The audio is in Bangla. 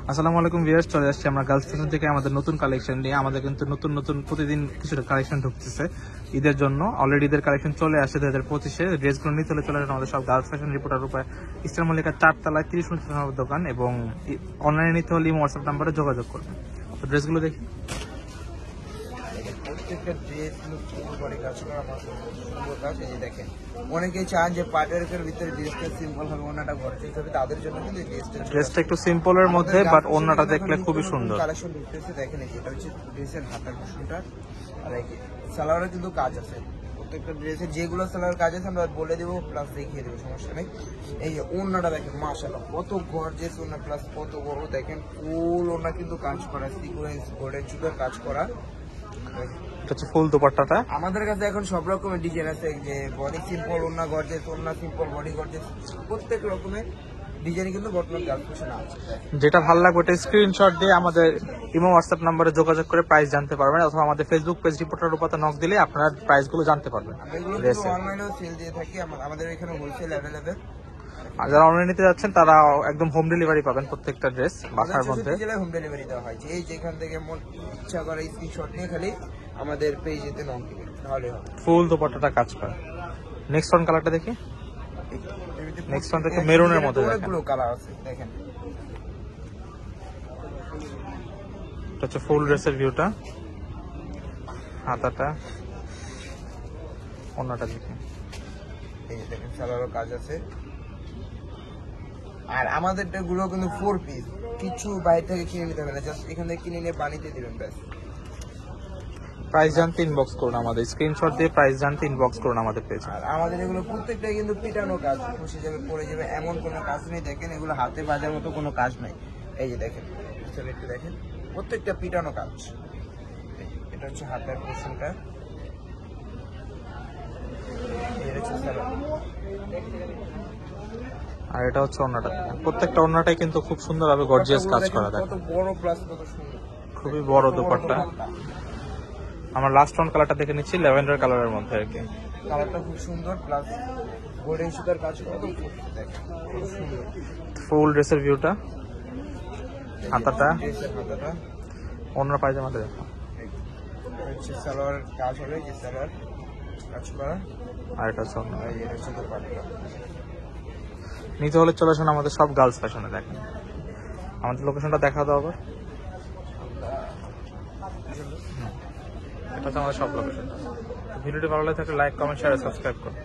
আসসালামু আলাইকুম ভিউয়ার্স, চলে আসছে আমরা গার্লস ফ্যাশন থেকে আমাদের নতুন কালেকশন নিয়ে। আমাদের কিন্তু নতুন নতুন প্রতিদিন কিছুটা কালেকশন ঢুকতেছে ঈদের জন্য। অলরেডি ঈদের কালেকশন চলে আসছে 2025-এ। ড্রেসগুলো নিয়ে চলে আমাদের সব গার্লস ফ্যাশন রিপোর্টার রূপে ইস্টার মল্লিকার 4 তলায় 30 নম্বর দোকান, এবং অনলাইনে নিতে হলে হোয়াটসঅ্যাপ নাম্বারে যোগাযোগ করবেন। তো ড্রেসগুলো দেখি। প্রত্যেকটা ড্রেস করে কাজ করা সুন্দর কাজ। এই যে দেখেন, অনেকেই চান যে পার্টের ভিতরে ড্রেসটা সিম্পল হবে, ওনাটা গর্জিয়াস হবে, তাদের জন্য কিন্তু ড্রেসটা একটু সিম্পলের মধ্যে, বাট ওন্নাটা দেখলে খুবই সুন্দর কালেকশন ঢুকতেছে। দেখেন এই যে এটা হচ্ছে ড্রেসের হাতার পোর্শনটা, আর এই সালোয়ারে কিন্তু কাজ আছে। প্রত্যেকটা ড্রেসের যেগুলো সালোয়ার কাজ আছে আমরা বলে দেবো, প্লাস দেখিয়ে দেবো, সমস্যা নেই। এই যে ওন্নাটা দেখেন, মাশাআল্লাহ কত গর্জিয়াস ওন্না, প্লাস কত বড়। দেখেন ফুল ওন্না কিন্তু কাজ করা, সিকোয়েন্স গোল্ডেন সুতার কাজ করা। ফুল দোপাট্টাটা আমাদের কাছে এখন সব রকমের ডিজাইন আছে, যে বডি সিম্পল ওন্না গর্জিয়াস, ওন্না সিম্পল বডি গর্জিয়াস, প্রত্যেক রকমের ডিজাইন কিন্তু বর্তমান গার্লস ফ্যাশনে আছে। যেটা ভালো লাগবে ওটা স্ক্রিনশট দিয়ে আমাদের ইমো হোয়াটসঅ্যাপ নাম্বারে যোগাযোগ করে প্রাইস জানতে পারবেন, অথবা আমাদের ফেসবুক পেজ রিপোর্টার রূপাতে নক দিলে আপনারা প্রাইসগুলো জানতে পারবেন। এগুলো কিন্তু অনলাইনেও সেল দিয়ে থাকি, আমাদের এখানে হোলসেল অ্যাভেলেবেল। আর যারা অনলাইনে নিতে যাচ্ছেন তারা একদম হোম ডেলিভারি পাবেন প্রত্যেকটা ড্রেস বাসার মধ্যে। হোম ডেলিভারি দেওয়া হয়, যে যেখান থেকে মন ইচ্ছা করে স্ক্রিনশট নিয়ে খালি আমাদের পেজেতে নক দিবেন, তাহলে হবে। ফুল দোপাট্টাটা কাজ করে। নেক্সট ওয়ান কালারটা দেখি। নেক্সট ওয়ান দেখে মেরুনের মধ্যে অনেকগুলো কালার আছে, দেখেন। এটা হচ্ছে ফুল ড্রেসের ভিউটা, হাতাটা, ওন্নাটা দেখি। এই যে দেখেন সালোয়ারের কাজ আছে। আর আমাদের গুলো কিন্তু 4 পিস, কিছু বাইরে থেকে কিনে নিতে হবে না, জাস্ট এখান থেকে কিনে নিয়ে বানিয়ে দিবেন ব্যাস। প্রাইস জানতে ইনবক্স করুন আমাদের, স্ক্রিনশট দিয়ে প্রাইস জানতে ইনবক্স করুন আমাদের পেজে। আর আমাদের এগুলো প্রত্যেকটাই কিন্তু পিটানো কাজ, বসে যাবে পড়ে যাবে এমন কোনো কাজ নেই। দেখেন এগুলো হাতে বাজার মতো কোনো কাজ নাই। এই যে দেখেন, একটু দেখেন, প্রত্যেকটা পিটানো কাজ। এটা হচ্ছে হাতের পোর্শনটা, এটা হচ্ছে সালোয়ার। আর এটা হচ্ছে ওন্নাটা। প্রত্যেকটা ওন্নাটাই কিন্তু খুব সুন্দরভাবে গর্জিয়াস কাজ করা। কত বড় প্লাস কত সুন্দর, খুবই বড় দোপাট্টা। আমরা লাস্ট ওয়ান কালারটা দেখে নিচ্ছি, ল্যাভেন্ডার কালারের মধ্যে আর কি। কালারটা খুব সুন্দর, প্লাস গোল্ডেন সুতার কাজ করা, তো দেখেন খুব সুন্দর। ফুল ড্রেসের ভিউটা, হাতাটা, ড্রেসের হাতাটা, ওন্নার পায়জামাটা দেখো। হচ্ছে সালোয়ার কাজ হবে, যে সালোয়ার কাজ করা। আর এটা হচ্ছে ওন্না। এই এটা হচ্ছে দোপাট্টা। নিতে হলে চলে আসুন আমাদের সব গার্লস ফ্যাশনে। দেখেন আমাদের লোকেশনটা দেখা দাও আবার। এটা হচ্ছে আমাদের সব লোকেশন। ভিডিওটি ভালো লাগে থাকলে লাইক, কমেন্ট, শেয়ার, সাবস্ক্রাইব করুন।